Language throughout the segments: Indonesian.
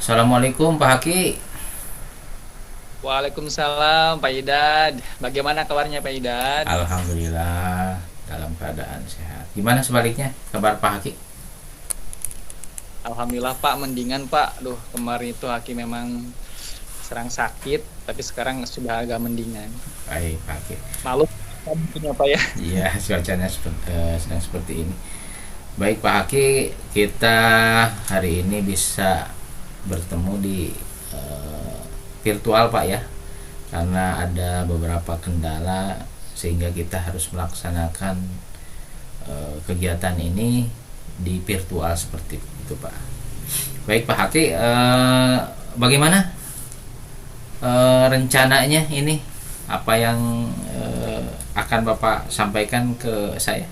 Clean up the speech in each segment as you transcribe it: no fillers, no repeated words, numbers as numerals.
Assalamualaikum Pak Haki. Waalaikumsalam Pak Idad. Bagaimana kabarnya Pak Idad? Alhamdulillah dalam keadaan sehat. Gimana sebaliknya kabar Pak Haki? Alhamdulillah Pak, mendingan Pak. Duh, kemarin itu Haki memang serang sakit, tapi sekarang sudah agak mendingan. Baik Pak Haki. Malu punya Pak ya. Iya, cuacanya sedang seperti ini. Baik Pak Haki, kita hari ini bisa bertemu di eh, virtual Pak ya, karena ada beberapa kendala sehingga kita harus melaksanakan kegiatan ini di virtual seperti itu Pak. Baik Pak Haki, bagaimana rencananya ini? Apa yang akan Bapak sampaikan ke saya?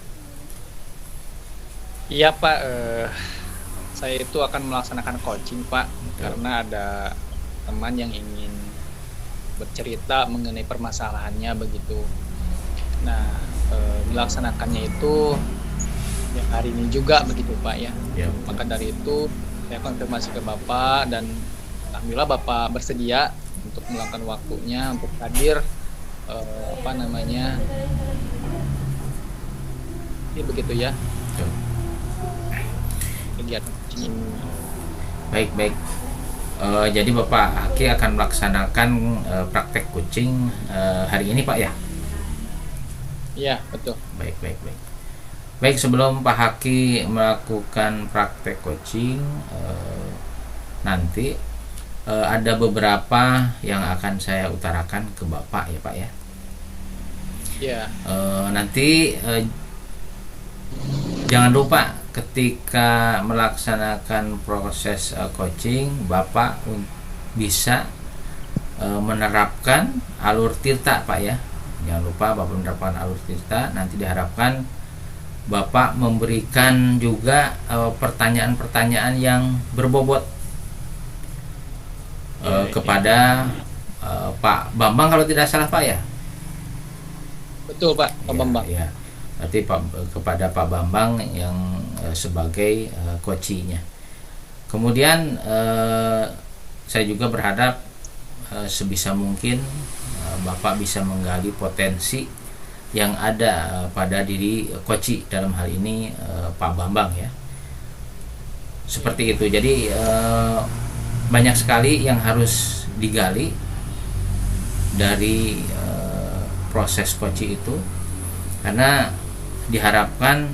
Iya Pak, saya itu akan melaksanakan coaching Pak, Betul. karena ada teman yang ingin bercerita mengenai permasalahannya begitu. Nah, dilaksanakannya itu ya hari ini juga begitu Pak ya. Ya, betul. Maka dari itu saya konfirmasi ke Bapak dan alhamdulillah Bapak bersedia untuk meluangkan waktunya untuk hadir apa namanya ini begitu ya Betul. kegiatan coaching ini. Baik, baik. Jadi Bapak Haki akan melaksanakan praktek kucing hari ini Pak ya? Iya betul. Baik, baik, baik. Baik, sebelum Pak Haki melakukan praktek coaching nanti ada beberapa yang akan saya utarakan ke Bapak ya Pak ya. Iya. Nanti jangan lupa ketika melaksanakan proses coaching Bapak bisa menerapkan alur tirta Pak ya. Jangan lupa Bapak menerapkan alur tirta. Nanti diharapkan Bapak memberikan juga pertanyaan-pertanyaan yang berbobot Iya, kepada Pak Bambang kalau tidak salah Pak ya. betul Pak, Pak Ya, Bambang. ya. Berarti kepada Pak Bambang yang sebagai coachnya. Kemudian saya juga berharap sebisa mungkin Bapak bisa menggali potensi yang ada pada diri coach dalam hal ini Pak Bambang ya. Seperti itu. Jadi banyak sekali yang harus digali dari proses coach itu, karena diharapkan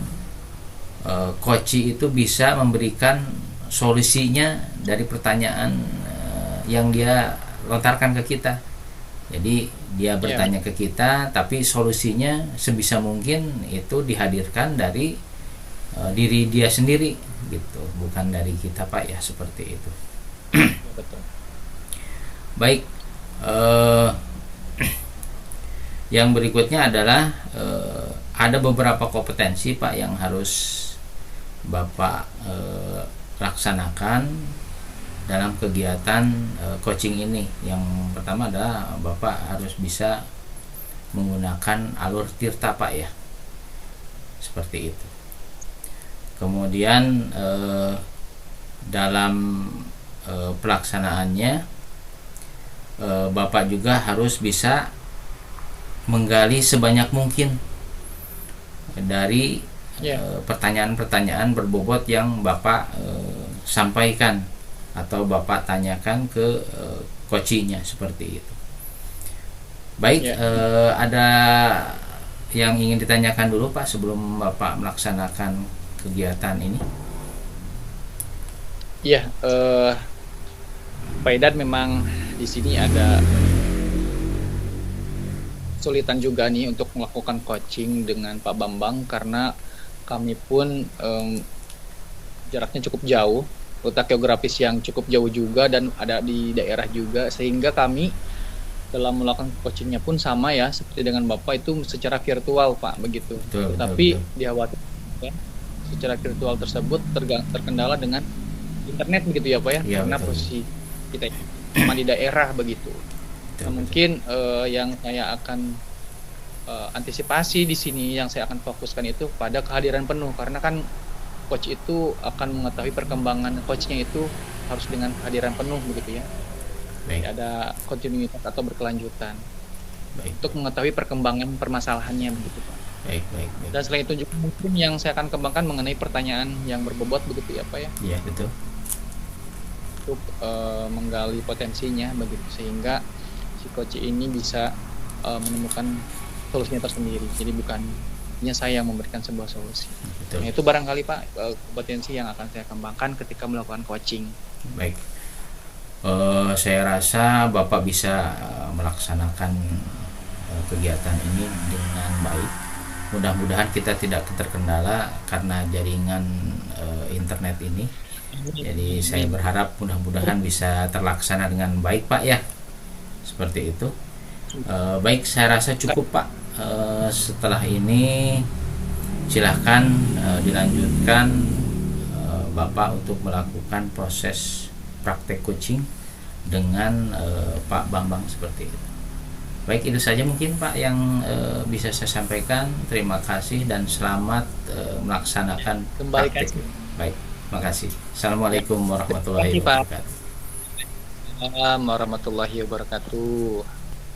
coach itu bisa memberikan solusinya dari pertanyaan yang dia lontarkan ke kita. Jadi dia bertanya ke kita, tapi solusinya sebisa mungkin itu dihadirkan dari diri dia sendiri gitu, bukan dari kita Pak ya, seperti itu. Ya, betul. Baik, yang berikutnya adalah ada beberapa kompetensi Pak yang harus Bapak laksanakan dalam kegiatan coaching ini. Yang pertama adalah Bapak harus bisa menggunakan alur tirta Pak ya, seperti itu. Kemudian dalam pelaksanaannya Bapak juga harus bisa menggali sebanyak mungkin dari pertanyaan-pertanyaan berbobot yang Bapak sampaikan atau Bapak tanyakan ke coachingnya, seperti itu. Baik, ada yang ingin ditanyakan dulu Pak sebelum Bapak melaksanakan kegiatan ini? Iya, Pak Idad memang di sini ada kesulitan juga nih untuk melakukan coaching dengan Pak Bambang karena kami pun jaraknya cukup jauh, letak geografis yang cukup jauh juga dan ada di daerah juga, sehingga kami dalam melakukan coachingnya pun sama ya seperti dengan Bapak itu secara virtual Pak begitu. Betul, Tetapi betul. dikhawatirkan ya, secara virtual tersebut terkendala dengan internet begitu ya Pak ya, Ya, karena betul. posisi kita cuma di daerah begitu. Betul, Nah, mungkin yang saya akan antisipasi di sini yang saya akan fokuskan itu pada kehadiran penuh, karena kan coach itu akan mengetahui perkembangan coachnya itu harus dengan kehadiran penuh begitu ya. Baik. Ada kontinuitas atau berkelanjutan Baik. untuk mengetahui perkembangan permasalahannya begitu Pak. Baik, baik, baik. Dan selain itu juga mungkin yang saya akan kembangkan mengenai pertanyaan yang berbobot begitu ya Pak ya, Iya, betul. untuk menggali potensinya begitu sehingga si coach ini bisa menemukan solusinya tersendiri. Jadi bukan hanya saya yang memberikan sebuah solusi. Betul. Nah, itu barangkali Pak kompetensi yang akan saya kembangkan ketika melakukan coaching. Baik. Saya rasa Bapak bisa melaksanakan kegiatan ini dengan baik. Mudah-mudahan kita tidak terkendala karena jaringan internet ini. Jadi saya berharap mudah-mudahan bisa terlaksana dengan baik Pak ya. Seperti itu. Baik, saya rasa cukup Pak. Setelah ini silahkan dilanjutkan Bapak untuk melakukan proses praktek coaching dengan Pak Bambang seperti itu. Baik, itu saja mungkin Pak yang bisa saya sampaikan. Terima kasih dan selamat melaksanakan praktek. Baik, terima kasih. Assalamualaikum warahmatullahi wabarakatuh. Assalamualaikum warahmatullahi wabarakatuh.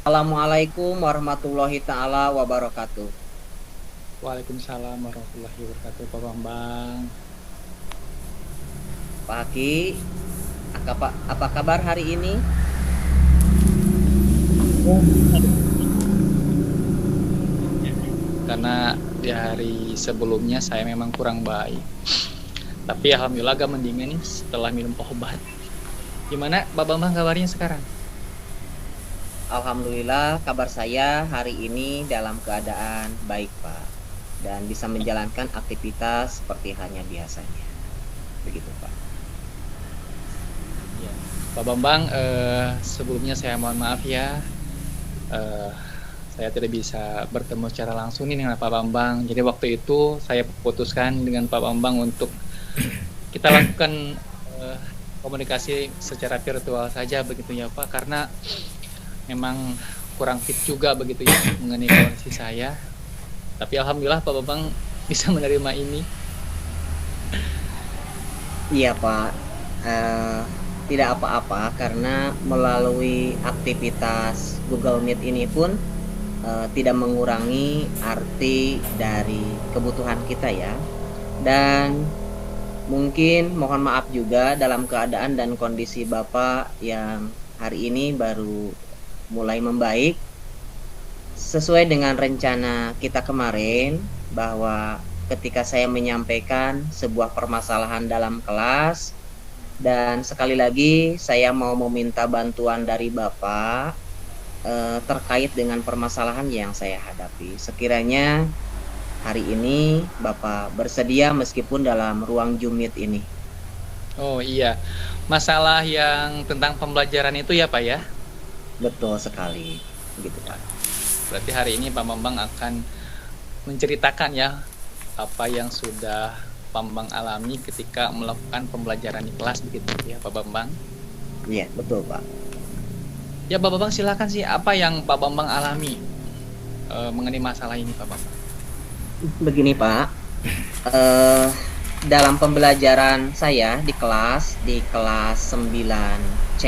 Assalamualaikum warahmatullahi ta'ala wabarakatuh. Waalaikumsalam warahmatullahi wabarakatuh Pak Bambang. Pak Haki, apa kabar hari ini? Karena di hari sebelumnya saya memang kurang baik. Tapi alhamdulillah agak mendingan nih setelah minum obat. Gimana Pak Bambang kabarnya sekarang? Alhamdulillah kabar saya hari ini dalam keadaan baik Pak. Dan bisa menjalankan aktivitas seperti hanya biasanya. Begitu Pak. Ya. Pak Bambang, sebelumnya saya mohon maaf ya. Saya tidak bisa bertemu secara langsung nih dengan Pak Bambang. Jadi waktu itu saya putuskan dengan Pak Bambang untuk kita lakukan komunikasi secara virtual saja begitu ya Pak, karena memang kurang fit juga begitu ya mengenai kondisi saya. Tapi alhamdulillah Pak Bambang bisa menerima ini. Iya Pak, tidak apa-apa karena melalui aktivitas Google Meet ini pun tidak mengurangi arti dari kebutuhan kita ya. Dan mungkin mohon maaf juga dalam keadaan dan kondisi Bapak yang hari ini baru mulai membaik. Sesuai dengan rencana kita kemarin bahwa ketika saya menyampaikan sebuah permasalahan dalam kelas, dan sekali lagi saya mau meminta bantuan dari Bapak terkait dengan permasalahan yang saya hadapi. Sekiranya hari ini Bapak bersedia meskipun dalam ruang Zoom Meet ini. Oh iya, masalah yang tentang pembelajaran itu ya Pak ya? Betul sekali, begitu Pak. Berarti hari ini Pak Bambang akan menceritakan ya apa yang sudah Pak Bambang alami ketika melakukan pembelajaran di kelas begitu ya Pak Bambang? Iya, betul Pak. Ya Pak Bambang silakan sih, apa yang Pak Bambang alami mengenai masalah ini Pak Bambang? Begini Pak, dalam pembelajaran saya di kelas 9C,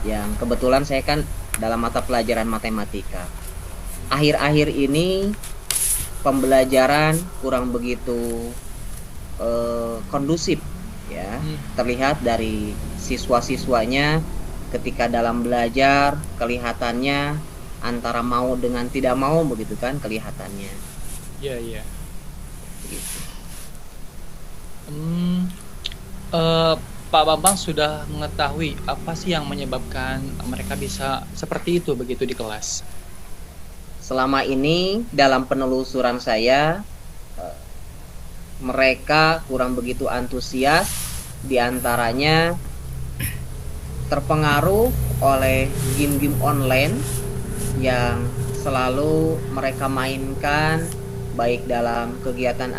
yang kebetulan saya kan dalam mata pelajaran matematika. Akhir-akhir ini pembelajaran kurang begitu kondusif ya. Terlihat dari siswa-siswanya ketika dalam belajar kelihatannya antara mau dengan tidak mau begitu kan kelihatannya. Iya, iya. Begitu. Pak Bambang sudah mengetahui apa sih yang menyebabkan mereka bisa seperti itu begitu di kelas? Selama ini dalam penelusuran saya mereka kurang begitu antusias, diantaranya terpengaruh oleh game-game online yang selalu mereka mainkan baik dalam kegiatan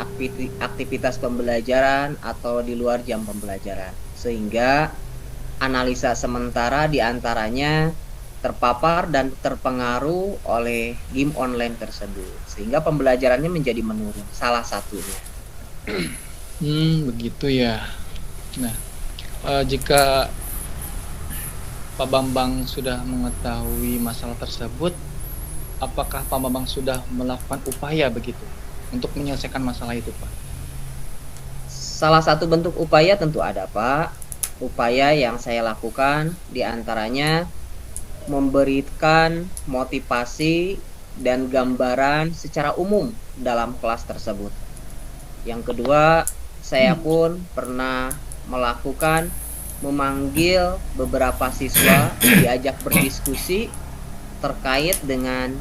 aktivitas pembelajaran atau di luar jam pembelajaran, sehingga analisa sementara diantaranya terpapar dan terpengaruh oleh game online tersebut, sehingga pembelajarannya menjadi menurun, salah satunya. Begitu ya. Nah, Jika Pak Bambang sudah mengetahui masalah tersebut, apakah Pak Bambang sudah melakukan upaya begitu untuk menyelesaikan masalah itu, Pak? Salah satu bentuk upaya tentu ada, Pak. Upaya yang saya lakukan diantaranya memberikan motivasi dan gambaran secara umum dalam kelas tersebut. Yang kedua, saya pun pernah melakukan memanggil beberapa siswa, diajak berdiskusi terkait dengan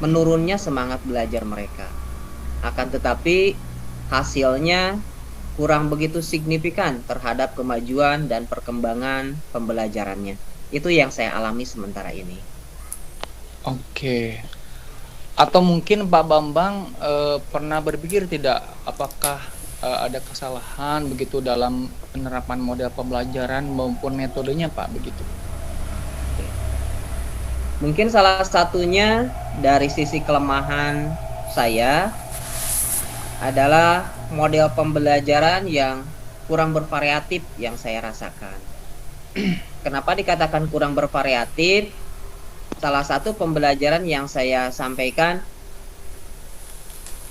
menurunnya semangat belajar mereka. Akan tetapi hasilnya kurang begitu signifikan terhadap kemajuan dan perkembangan pembelajarannya. Itu yang saya alami sementara ini. Oke. Atau mungkin Pak Bambang pernah berpikir tidak, apakah ada kesalahan begitu dalam penerapan model pembelajaran maupun metodenya, Pak, begitu? Mungkin salah satunya dari sisi kelemahan saya adalah model pembelajaran yang kurang bervariatif yang saya rasakan. Kenapa dikatakan kurang bervariatif? Salah satu pembelajaran yang saya sampaikan,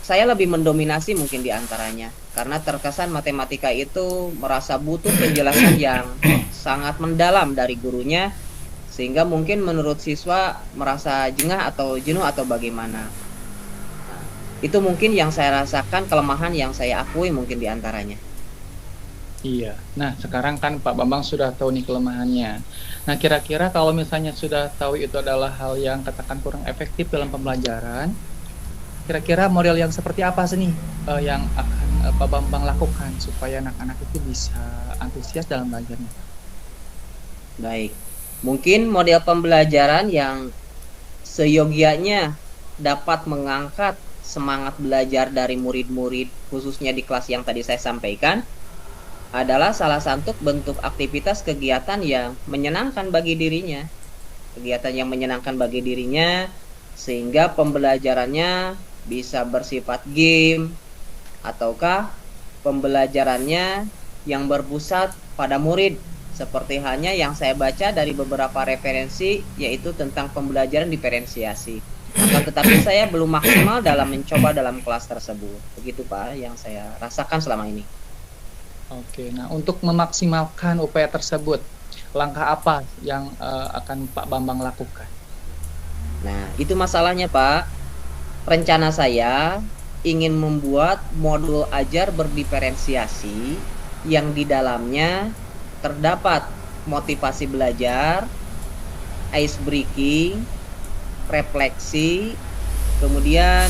saya lebih mendominasi mungkin di antaranya. Karena terkesan matematika itu merasa butuh penjelasan yang sangat mendalam dari gurunya, sehingga mungkin menurut siswa merasa jengah atau jenuh atau bagaimana. Nah, itu mungkin yang saya rasakan, kelemahan yang saya akui mungkin di antaranya. Iya. Nah, sekarang kan Pak Bambang sudah tahu nih kelemahannya. Nah, kira-kira kalau misalnya sudah tahu itu adalah hal yang katakan kurang efektif dalam pembelajaran, kira-kira model yang seperti apa sih nih yang akan Pak Bambang lakukan supaya anak-anak itu bisa antusias dalam belajarnya? Baik. Mungkin model pembelajaran yang seyogianya dapat mengangkat semangat belajar dari murid-murid, khususnya di kelas yang tadi saya sampaikan, adalah salah satu bentuk aktivitas kegiatan yang menyenangkan bagi dirinya. Kegiatan yang menyenangkan bagi dirinya sehingga pembelajarannya bisa bersifat game, ataukah pembelajarannya yang berpusat pada murid, seperti halnya yang saya baca dari beberapa referensi, yaitu tentang pembelajaran diferensiasi. Akan tetapi saya belum maksimal dalam mencoba dalam kelas tersebut. Begitu Pak yang saya rasakan selama ini. Oke, nah untuk memaksimalkan upaya tersebut, langkah apa yang akan Pak Bambang lakukan? Nah, itu masalahnya Pak. Rencana saya ingin membuat modul ajar berdiferensiasi yang di dalamnya terdapat motivasi belajar, ice breaking, refleksi, kemudian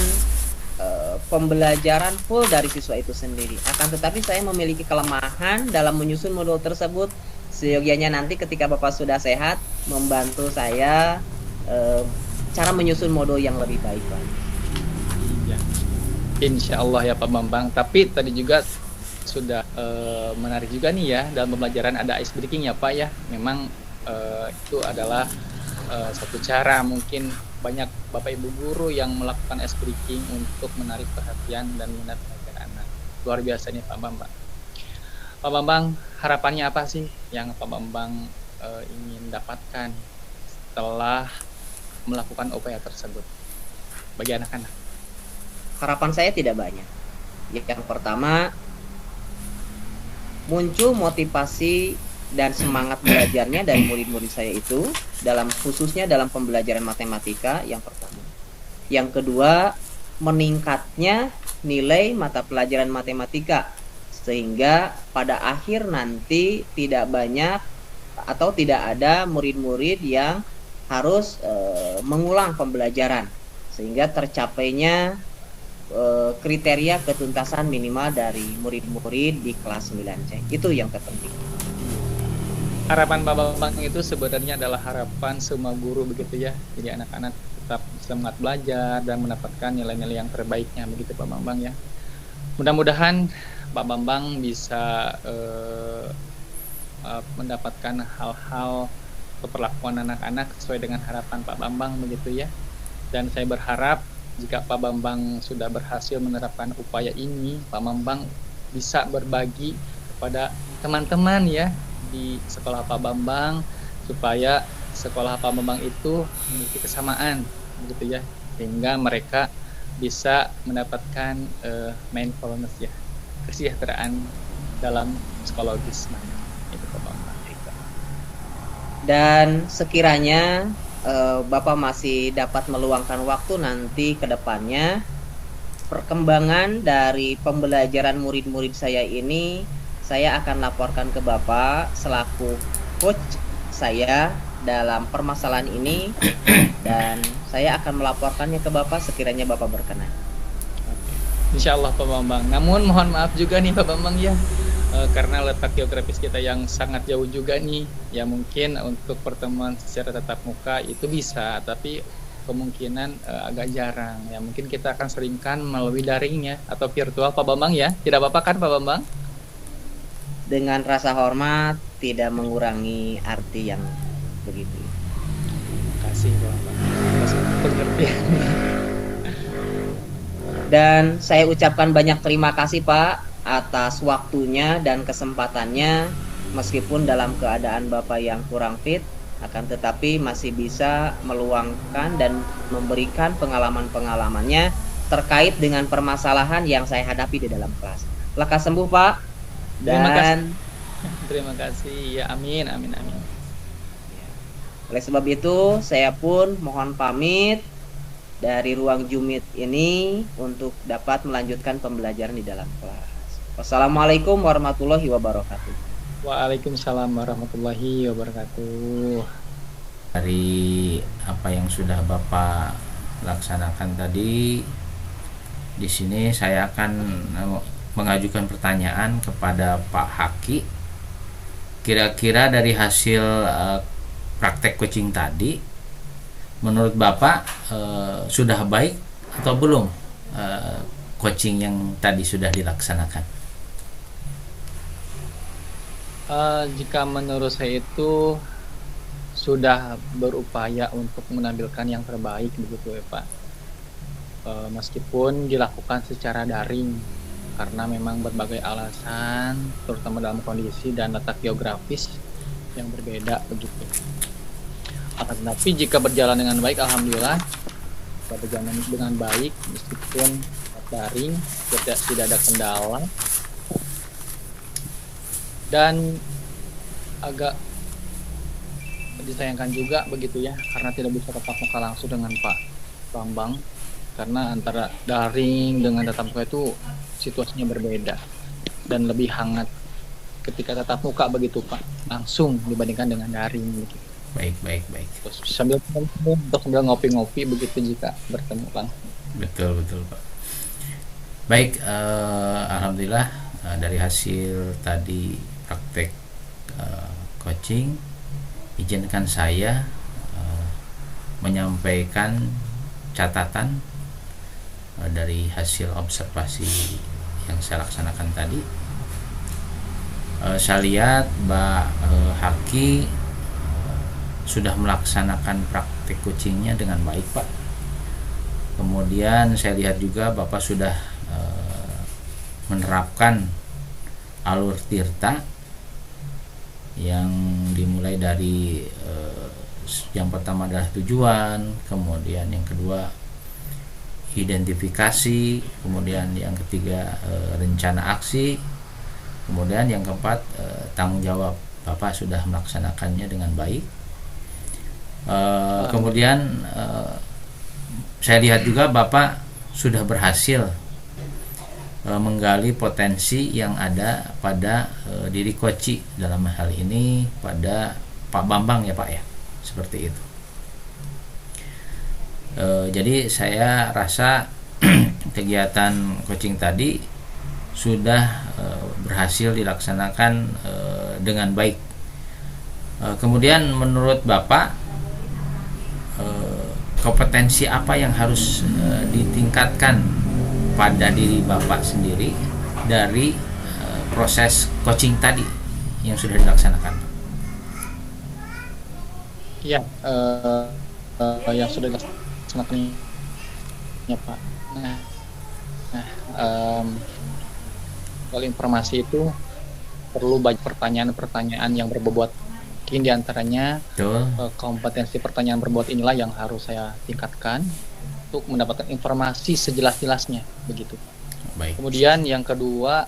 pembelajaran full dari siswa itu sendiri. Akan tetapi saya memiliki kelemahan dalam menyusun modul tersebut. Seyogianya nanti ketika Bapak sudah sehat, membantu saya cara menyusun modul yang lebih baik Pak. Ya, insya Allah ya Pak Bambang. Tapi tadi juga sudah menarik juga nih ya, dalam pembelajaran ada ice breaking ya Pak ya. Memang itu adalah satu cara, mungkin banyak Bapak Ibu guru yang melakukan ice breaking untuk menarik perhatian dan minat belajar anak. Luar biasa nih Pak Bambang. Pak Bambang, harapannya apa sih yang Pak Bambang ingin dapatkan setelah melakukan upaya tersebut bagi anak-anak? Harapan saya tidak banyak. Yang pertama, muncul motivasi dan semangat belajarnya dari murid-murid saya itu, khususnya dalam pembelajaran matematika yang pertama. Yang kedua, meningkatnya nilai mata pelajaran matematika, sehingga pada akhir nanti tidak banyak atau tidak ada murid-murid yang harus mengulang pembelajaran, sehingga tercapainya kriteria ketuntasan minimal dari murid-murid di kelas 9C. Itu yang terpenting. Harapan Pak Bambang itu sebenarnya adalah harapan semua guru begitu ya. Jadi anak-anak tetap semangat belajar dan mendapatkan nilai-nilai yang terbaiknya begitu Pak Bambang ya. Mudah-mudahan Pak Bambang bisa mendapatkan hal-hal perlakuan anak-anak sesuai dengan harapan Pak Bambang begitu ya. Dan saya berharap jika Pak Bambang sudah berhasil menerapkan upaya ini, Pak Bambang bisa berbagi kepada teman-teman ya di sekolah Pak Bambang, supaya sekolah Pak Bambang itu memiliki kesamaan begitu ya, sehingga mereka bisa mendapatkan mindfulness ya, kesejahteraan dalam psikologis itu Pak Bambang. Dan sekiranya Bapak masih dapat meluangkan waktu nanti ke depannya, perkembangan dari pembelajaran murid-murid saya ini saya akan laporkan ke Bapak selaku coach saya dalam permasalahan ini, dan saya akan melaporkannya ke Bapak sekiranya Bapak berkenan. Insya Allah Pak Bambang. Namun mohon maaf juga nih Pak Bambang ya, karena letak geografis kita yang sangat jauh juga nih, ya mungkin untuk pertemuan secara tatap muka itu bisa, tapi kemungkinan agak jarang ya, mungkin kita akan seringkan melalui daring ya, atau virtual Pak Bambang ya, tidak apa-apa kan Pak Bambang? Dengan rasa hormat, tidak mengurangi arti yang begitu. Terima kasih Pak Bambang atas pengertian. Dan saya ucapkan banyak terima kasih Pak atas waktunya dan kesempatannya, meskipun dalam keadaan Bapak yang kurang fit, akan tetapi masih bisa meluangkan dan memberikan pengalaman-pengalamannya terkait dengan permasalahan yang saya hadapi di dalam kelas. Lekas sembuh Pak. Dan terima kasih ya, amin amin amin. Oleh sebab itu saya pun mohon pamit dari ruang Jumit ini untuk dapat melanjutkan pembelajaran di dalam kelas. Wassalamualaikum warahmatullahi wabarakatuh. Waalaikumsalam warahmatullahi wabarakatuh. Dari apa yang sudah Bapak laksanakan tadi, di sini saya akan mengajukan pertanyaan kepada Pak Haki. Kira-kira dari hasil praktek coaching tadi, menurut Bapak sudah baik atau belum coaching yang tadi sudah dilaksanakan? Jika menurut saya itu sudah berupaya untuk menampilkan yang terbaik begitu ya Pak, meskipun dilakukan secara daring karena memang berbagai alasan, terutama dalam kondisi dan letak geografis yang berbeda begitu. Tapi jika berjalan dengan baik, alhamdulillah berjalan dengan baik meskipun daring, tidak ada kendala. Dan agak disayangkan juga begitu ya, karena tidak bisa tatap muka langsung dengan Pak Bambang, karena antara daring dengan tatap muka itu situasinya berbeda dan lebih hangat ketika tatap muka begitu Pak, langsung dibandingkan dengan daring gitu. Baik. Terus sambil ngopi-ngopi begitu jika bertemu langsung. Betul Pak. Baik, alhamdulillah dari hasil tadi praktek coaching, izinkan saya menyampaikan catatan dari hasil observasi yang saya laksanakan tadi. Saya lihat Mbak Haki sudah melaksanakan praktek coachingnya dengan baik Pak. Kemudian saya lihat juga Bapak sudah menerapkan alur tirta yang dimulai dari yang pertama adalah tujuan, kemudian yang kedua identifikasi, kemudian yang ketiga rencana aksi, kemudian yang keempat tanggung jawab. Bapak sudah melaksanakannya dengan baik. Kemudian saya lihat juga Bapak sudah berhasil menggali potensi yang ada pada diri coach, dalam hal ini pada Pak Bambang ya Pak ya, seperti itu. Jadi saya rasa kegiatan coaching tadi sudah berhasil dilaksanakan dengan baik. Kemudian menurut Bapak kompetensi apa yang harus ditingkatkan pada diri Bapak sendiri dari proses coaching tadi yang sudah dilaksanakan? Ya, yang sudah dilaksanakan ya Pak. Nah, Kalau informasi itu perlu banyak pertanyaan-pertanyaan yang berbobot. Mungkin diantaranya kompetensi pertanyaan berbobot inilah yang harus saya tingkatkan untuk mendapatkan informasi sejelas-jelasnya begitu. Baik. Kemudian yang kedua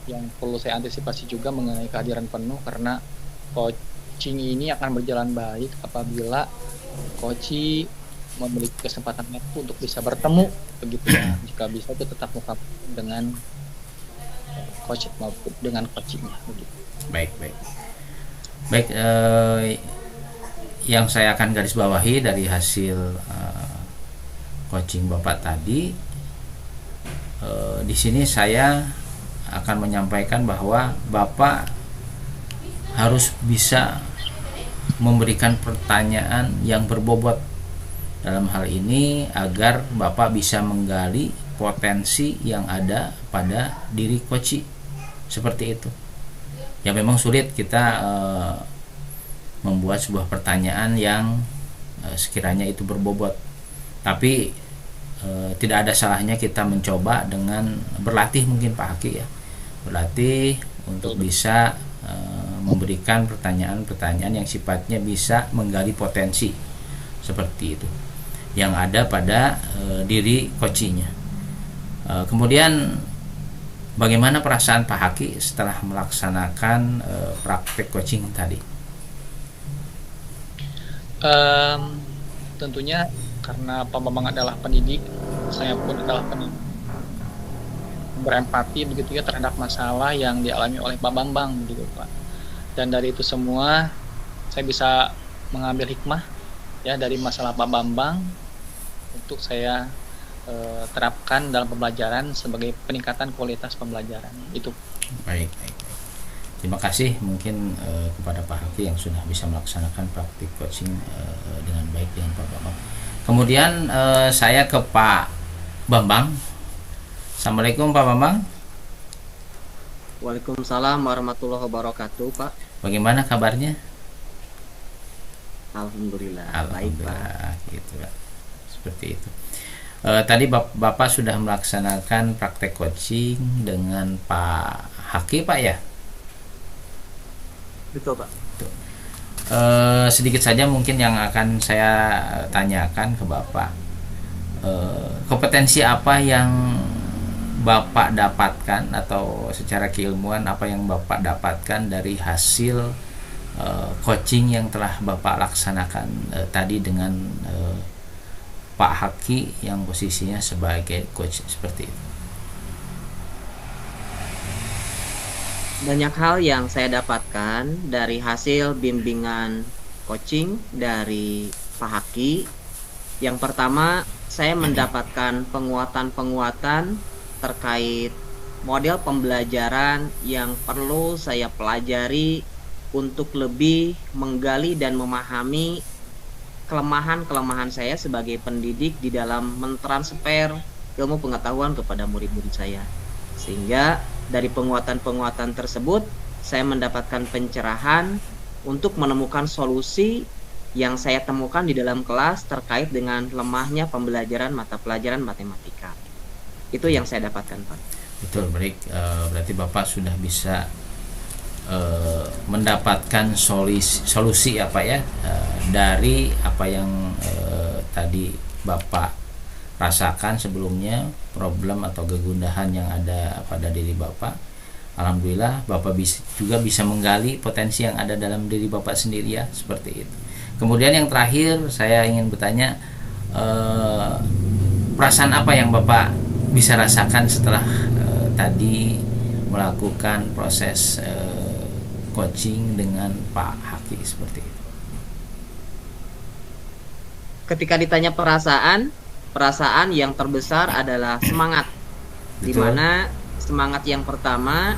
yang perlu saya antisipasi juga mengenai kehadiran penuh, karena coaching ini akan berjalan baik apabila coach memiliki kesempatan waktu untuk bisa bertemu begitu ya. Jika bisa itu tetap muka dengan coach maupun dengan coachingnya begitu. Baik. Yang saya akan garis bawahi dari hasil coaching Bapak tadi, di sini saya akan menyampaikan bahwa Bapak harus bisa memberikan pertanyaan yang berbobot dalam hal ini agar Bapak bisa menggali potensi yang ada pada diri coach. Seperti itu. Ya memang sulit kita membuat sebuah pertanyaan yang sekiranya itu berbobot. Tapi tidak ada salahnya kita mencoba dengan berlatih, mungkin Pak Haki ya. Berlatih untuk bisa memberikan pertanyaan-pertanyaan yang sifatnya bisa menggali potensi seperti itu yang ada pada diri coachnya. Kemudian bagaimana perasaan Pak Haki setelah melaksanakan praktek coaching tadi? Tentunya karena Pak Bambang adalah pendidik, saya pun adalah pendidik, berempati begitu ya terhadap masalah yang dialami oleh Pak Bambang gitu Pak. Dan dari itu semua saya bisa mengambil hikmah ya dari masalah Pak Bambang untuk saya terapkan dalam pembelajaran sebagai peningkatan kualitas pembelajaran itu. Baik. Terima kasih mungkin kepada Pak Haki yang sudah bisa melaksanakan praktik coaching dengan baik dengan Pak Bambang. Kemudian saya ke Pak Bambang. Assalamualaikum Pak Bambang. Waalaikumsalam warahmatullahi wabarakatuh Pak. Bagaimana kabarnya? Alhamdulillah. Baik Pak. Gitu Pak. Seperti itu. Tadi Bapak sudah melaksanakan praktek coaching dengan Pak Haki Pak ya? Betul Pak. Sedikit saja mungkin yang akan saya tanyakan ke Bapak. Kompetensi apa yang Bapak dapatkan atau secara keilmuan apa yang Bapak dapatkan dari hasil coaching yang telah Bapak laksanakan tadi dengan Pak Haki yang posisinya sebagai coach seperti itu? Banyak hal yang saya dapatkan dari hasil bimbingan coaching dari Pak Haki. Yang pertama, saya mendapatkan penguatan-penguatan terkait model pembelajaran yang perlu saya pelajari untuk lebih menggali dan memahami kelemahan-kelemahan saya sebagai pendidik di dalam mentransfer ilmu pengetahuan kepada murid-murid saya. Sehingga dari penguatan-penguatan tersebut saya mendapatkan pencerahan untuk menemukan solusi yang saya temukan di dalam kelas terkait dengan lemahnya pembelajaran mata pelajaran matematika. Itu yang saya dapatkan Pak. Betul, baik. Berarti Bapak sudah bisa mendapatkan solusi apa ya dari apa yang tadi Bapak rasakan sebelumnya, problem atau kegundahan yang ada pada diri Bapak. Alhamdulillah Bapak juga bisa menggali potensi yang ada dalam diri Bapak sendiri ya, seperti itu. Kemudian yang terakhir saya ingin bertanya, perasaan apa yang Bapak bisa rasakan setelah tadi melakukan proses coaching dengan Pak Haki seperti itu? Ketika ditanya perasaan yang terbesar adalah semangat. Di mana semangat yang pertama,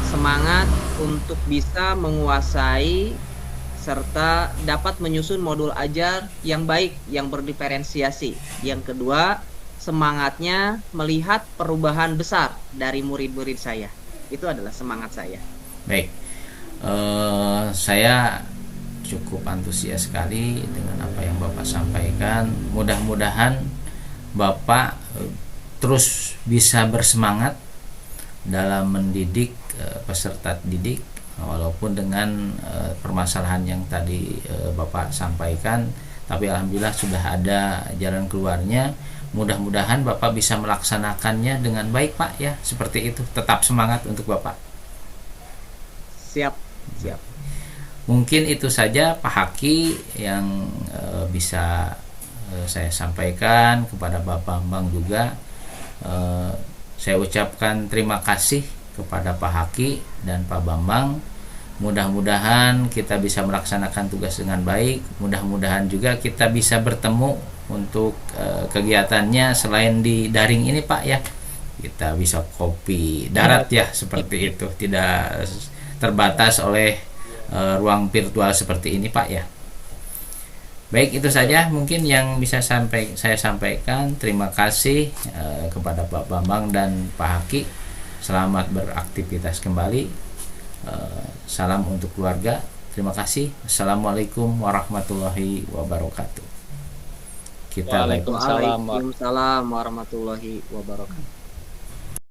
semangat untuk bisa menguasai serta dapat menyusun modul ajar yang baik, yang berdiferensiasi. Yang kedua, semangatnya melihat perubahan besar dari murid-murid saya. Itu adalah semangat saya. Baik, saya cukup antusias sekali dengan apa yang Bapak sampaikan. Mudah-mudahan Bapak terus bisa bersemangat dalam mendidik peserta didik, walaupun dengan permasalahan yang tadi Bapak sampaikan, tapi alhamdulillah sudah ada jalan keluarnya. Mudah-mudahan Bapak bisa melaksanakannya dengan baik Pak ya, seperti itu. Tetap semangat untuk Bapak. Siap. Mungkin itu saja Pak Haki yang bisa saya sampaikan kepada Bapak Bambang juga. Saya ucapkan terima kasih kepada Pak Haki dan Pak Bambang. Mudah-mudahan kita bisa melaksanakan tugas dengan baik. Mudah-mudahan juga kita bisa bertemu untuk kegiatannya selain di daring ini Pak ya. Kita bisa kopi darat ya, seperti itu. Tidak terbatas oleh ruang virtual seperti ini Pak ya. Baik, itu saja mungkin yang bisa saya sampaikan. Terima kasih kepada Pak Bambang dan Pak Haki. Selamat beraktivitas kembali. Salam untuk keluarga. Terima kasih. Assalamualaikum warahmatullahi wabarakatuh. Waalaikumsalam Waalaikumsalam warahmatullahi wabarakatuh.